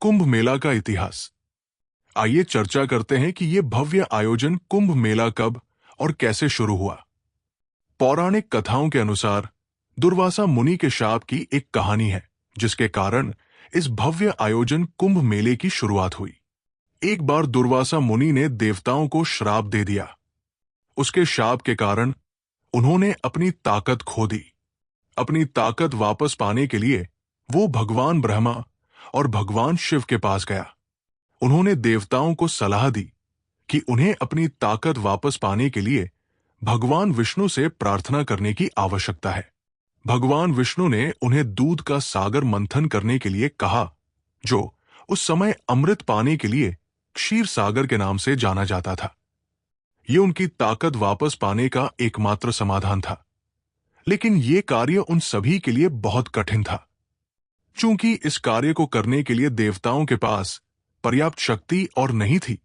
कुंभ मेला का इतिहास। आइए चर्चा करते हैं कि यह भव्य आयोजन कुंभ मेला कब और कैसे शुरू हुआ। पौराणिक कथाओं के अनुसार दुर्वासा मुनि के शाप की एक कहानी है, जिसके कारण इस भव्य आयोजन कुंभ मेले की शुरुआत हुई। एक बार दुर्वासा मुनि ने देवताओं को श्राप दे दिया। उसके शाप के कारण उन्होंने अपनी ताकत खो दी। अपनी ताकत वापस पाने के लिए वो भगवान ब्रह्मा और भगवान शिव के पास गया। उन्होंने देवताओं को सलाह दी कि उन्हें अपनी ताकत वापस पाने के लिए भगवान विष्णु से प्रार्थना करने की आवश्यकता है। भगवान विष्णु ने उन्हें दूध का सागर मंथन करने के लिए कहा, जो उस समय अमृत पाने के लिए क्षीर सागर के नाम से जाना जाता था। ये उनकी ताकत वापस पाने का एकमात्र समाधान था। लेकिन यह कार्य उन सभी के लिए बहुत कठिन था। चूंकि इस कार्य को करने के लिए देवताओं के पास पर्याप्त शक्ति और नहीं थी,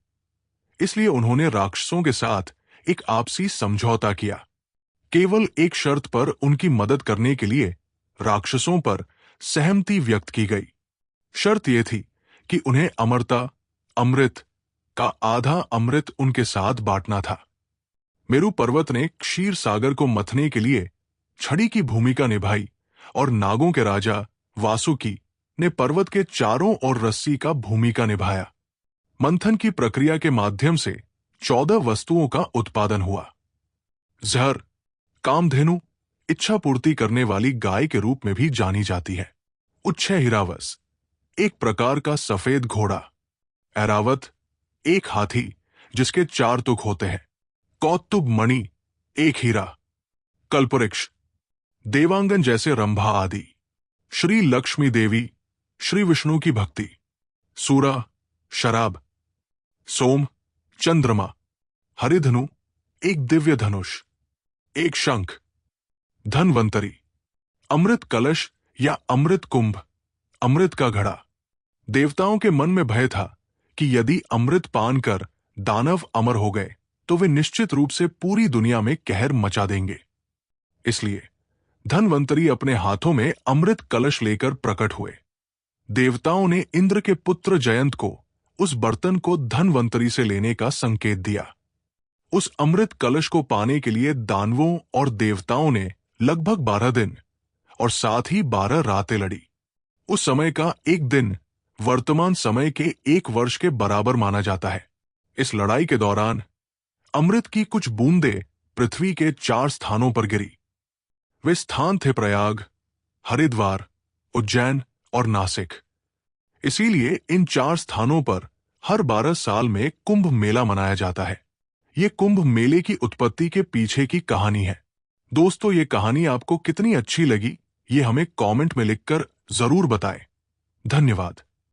इसलिए उन्होंने राक्षसों के साथ एक आपसी समझौता किया। केवल एक शर्त पर उनकी मदद करने के लिए राक्षसों पर सहमति व्यक्त की गई। शर्त यह थी कि उन्हें अमरता, अमृत का आधा अमृत उनके साथ बांटना था। मेरु पर्वत ने क्षीर सागर को मथने के लिए छड़ी की भूमिका निभाई और नागों के राजा वासुकी ने पर्वत के चारों ओर रस्सी का भूमिका निभाया। मंथन की प्रक्रिया के माध्यम से 14 वस्तुओं का उत्पादन हुआ। जहर, कामधेनु इच्छा पूर्ति करने वाली गाय के रूप में भी जानी जाती है। उच्छय हिरावस, एक प्रकार का सफेद घोड़ा। ऐरावत, एक हाथी जिसके 4 तुक होते हैं। कौतुभ मणि, एक हीरा। कल्पवृक्ष, देवांगन जैसे रंभा आदि। श्री लक्ष्मी देवी, श्री विष्णु की भक्ति। सूरा, शराब। सोम, चंद्रमा। हरिधनु, एक दिव्य धनुष। एक शंख। धनवंतरी, अमृत कलश या अमृत कुंभ, अमृत का घड़ा। देवताओं के मन में भय था कि यदि अमृत पान कर दानव अमर हो गए तो वे निश्चित रूप से पूरी दुनिया में कहर मचा देंगे। इसलिए धनवंतरी अपने हाथों में अमृत कलश लेकर प्रकट हुए। देवताओं ने इंद्र के पुत्र जयंत को उस बर्तन को धनवंतरी से लेने का संकेत दिया। उस अमृत कलश को पाने के लिए दानवों और देवताओं ने लगभग 12 दिन और साथ ही 12 रातें लड़ी। उस समय का एक दिन वर्तमान समय के 1 वर्ष के बराबर माना जाता है। इस लड़ाई के दौरान अमृत की कुछ बूंदें पृथ्वी के 4 स्थानों पर गिरी। वे स्थान थे प्रयाग, हरिद्वार, उज्जैन और नासिक। इसीलिए इन 4 स्थानों पर हर 12 साल में कुंभ मेला मनाया जाता है। ये कुंभ मेले की उत्पत्ति के पीछे की कहानी है। दोस्तों, ये कहानी आपको कितनी अच्छी लगी, ये हमें कमेंट में लिखकर जरूर बताएं। धन्यवाद।